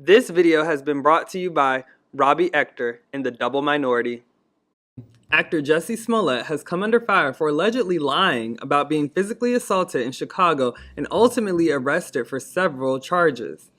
This video has been brought to you by Robbie Ector in The Double Minority. Actor Jussie Smollett has come under fire for allegedly lying about being physically assaulted in Chicago and ultimately arrested for several charges.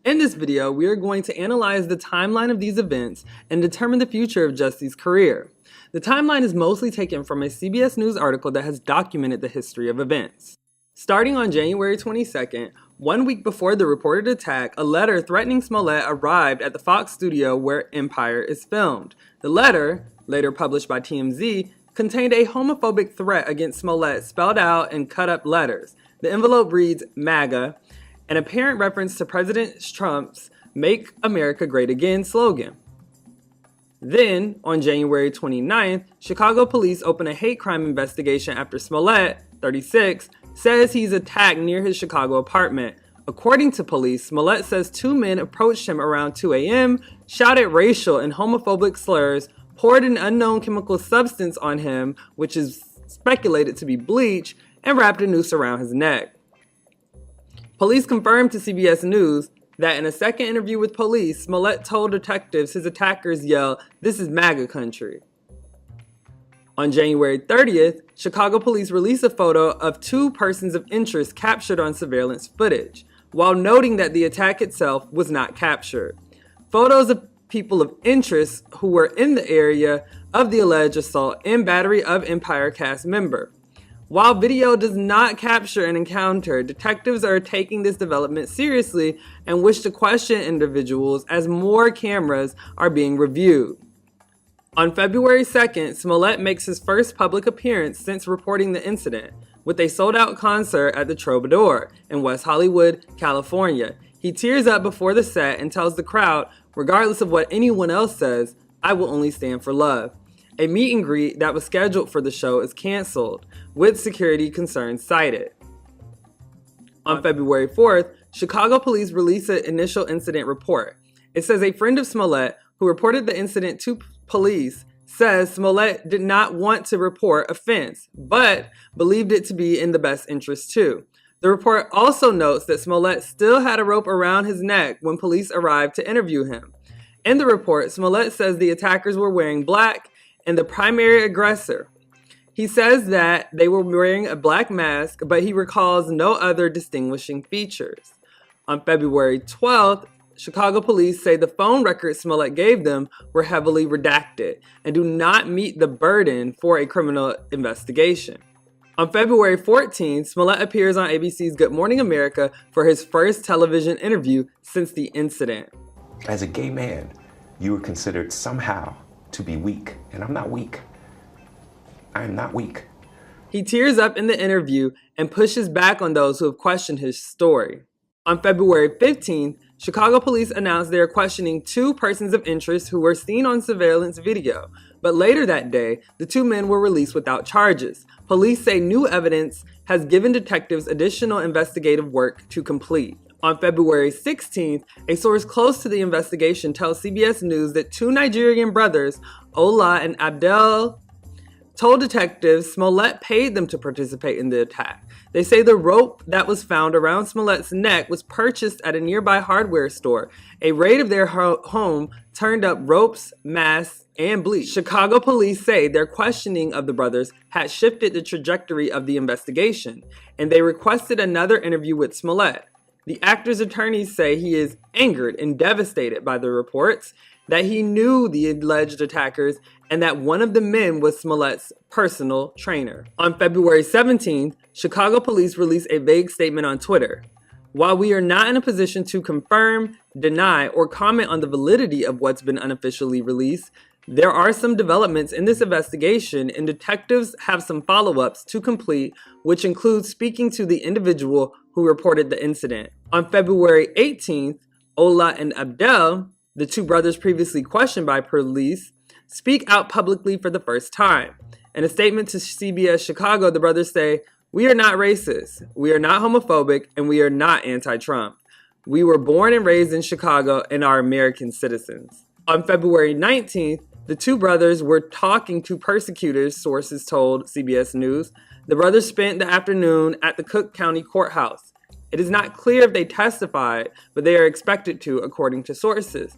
In this video, we are going to analyze the timeline of these events and determine the future of Jussie's career. The timeline is mostly taken from a CBS News article that has documented the history of events. Starting on January 22nd, 1 week before the reported attack, a letter threatening Smollett arrived at the Fox studio where Empire is filmed. The letter, later published by TMZ, contained a homophobic threat against Smollett spelled out in cut-up letters. The envelope reads MAGA, an apparent reference to President Trump's Make America Great Again slogan. Then, on January 29th, Chicago police open a hate crime investigation after Smollett, 36, says he's attacked near his Chicago apartment. According to police, Smollett says two men approached him around 2 a.m., shouted racial and homophobic slurs, poured an unknown chemical substance on him, which is speculated to be bleach, and wrapped a noose around his neck. Police confirmed to CBS News that in a second interview with police, Smollett told detectives his attackers yelled, "This is MAGA country." On January 30th, Chicago police released a photo of two persons of interest captured on surveillance footage, while noting that the attack itself was not captured. Photos of people of interest who were in the area of the alleged assault and battery of Empire cast member. While video does not capture an encounter, detectives are taking this development seriously and wish to question individuals as more cameras are being reviewed. On February 2nd, Smollett makes his first public appearance since reporting the incident, with a sold-out concert at the Troubadour in West Hollywood, California. He tears up before the set and tells the crowd, regardless of what anyone else says, "I will only stand for love." A meet and greet that was scheduled for the show is canceled, with security concerns cited. On February 4th, Chicago police released an initial incident report. It says a friend of Smollett, who reported the incident to police, says Smollett did not want to report offense, but believed it to be in the best interest too. The report also notes that Smollett still had a rope around his neck when police arrived to interview him. In the report, Smollett says the attackers were wearing black and the primary aggressor. He says that they were wearing a black mask, but he recalls no other distinguishing features. On February 12th, Chicago police say the phone records Smollett gave them were heavily redacted and do not meet the burden for a criminal investigation. On February 14th, Smollett appears on ABC's Good Morning America for his first television interview since the incident. As a gay man, you were considered somehow to be weak, and I'm not weak. I am not weak. He tears up in the interview and pushes back on those who have questioned his story. On February 15th, Chicago police announced they are questioning two persons of interest who were seen on surveillance video, but later that day, the two men were released without charges. Police say new evidence has given detectives additional investigative work to complete. On February 16th, a source close to the investigation tells CBS News that two Nigerian brothers, Ola and Abdel, told detectives Smollett paid them to participate in the attack. They say the rope that was found around Smollett's neck was purchased at a nearby hardware store. A raid of their home turned up ropes, masks, and bleach. Chicago police say their questioning of the brothers had shifted the trajectory of the investigation, and they requested another interview with Smollett. The actor's attorneys say he is angered and devastated by the reports, that he knew the alleged attackers, and that one of the men was Smollett's personal trainer. On February 17th, Chicago police released a vague statement on Twitter. While we are not in a position to confirm, deny, or comment on the validity of what's been unofficially released, there are some developments in this investigation and detectives have some follow-ups to complete, which includes speaking to the individual who reported the incident. On February 18th, Ola and Abdel, the two brothers previously questioned by police, speak out publicly for the first time. In a statement to CBS Chicago, the brothers say, "We are not racist, we are not homophobic, and we are not anti-Trump. We were born and raised in Chicago and are American citizens." On February 19th, the two brothers were talking to persecutors, sources told CBS News. The brothers spent the afternoon at the Cook County Courthouse. It is not clear if they testified, but they are expected to, according to sources.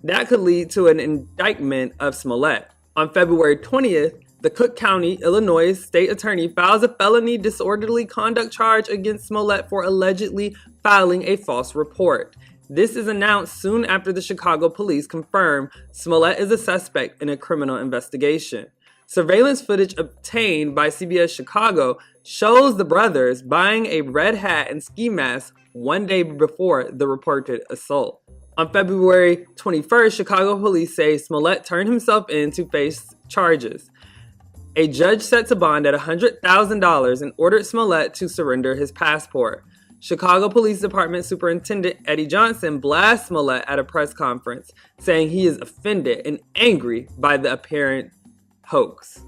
That could lead to an indictment of Smollett. On February 20th, the Cook County, Illinois state attorney files a felony disorderly conduct charge against Smollett for allegedly filing a false report. This is announced soon after the Chicago police confirm Smollett is a suspect in a criminal investigation. Surveillance footage obtained by CBS Chicago shows the brothers buying a red hat and ski mask one day before the reported assault. On February 21st, Chicago police say Smollett turned himself in to face charges. A judge sets a bond at $100,000 and ordered Smollett to surrender his passport. Chicago Police Department Superintendent Eddie Johnson blasts Smollett at a press conference, saying he is offended and angry by the apparent hoax.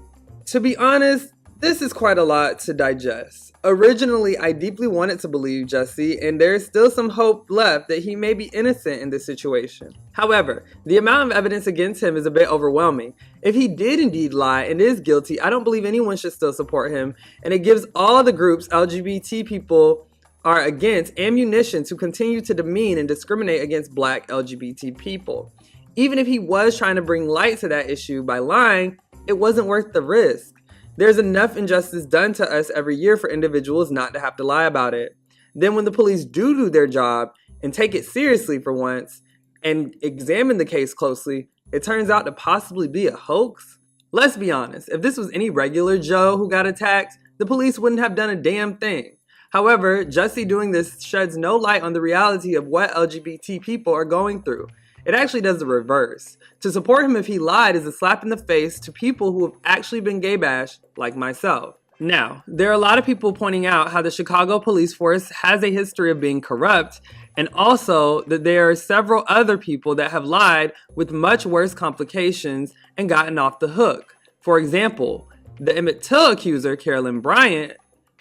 To be honest, this is quite a lot to digest. Originally, I deeply wanted to believe Jussie, and there is still some hope left that he may be innocent in this situation. However, the amount of evidence against him is a bit overwhelming. If he did indeed lie and is guilty, I don't believe anyone should still support him, and it gives all the groups LGBT people are against ammunition to continue to demean and discriminate against Black LGBT people. Even if he was trying to bring light to that issue by lying, it wasn't worth the risk. There's enough injustice done to us every year for individuals not to have to lie about it. Then when the police do their job and take it seriously for once and examine the case closely, it turns out to possibly be a hoax. Let's be honest, if this was any regular Joe who got attacked, the police wouldn't have done a damn thing. However, Jussie doing this sheds no light on the reality of what LGBT people are going through. It actually does the reverse. To support him if he lied is a slap in the face to people who have actually been gay bashed, like myself. Now, there are a lot of people pointing out how the Chicago police force has a history of being corrupt, and also that there are several other people that have lied with much worse complications and gotten off the hook. For example, the Emmett Till accuser, Carolyn Bryant,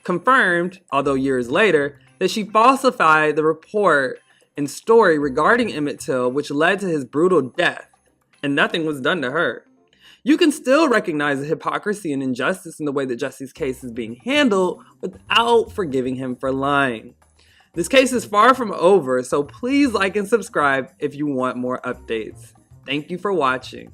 confirmed, although years later, that she falsified the report and story regarding Emmett Till, which led to his brutal death, and nothing was done to her. You can still recognize the hypocrisy and injustice in the way that Jussie's case is being handled without forgiving him for lying. This case is far from over, so please like and subscribe if you want more updates. Thank you for watching.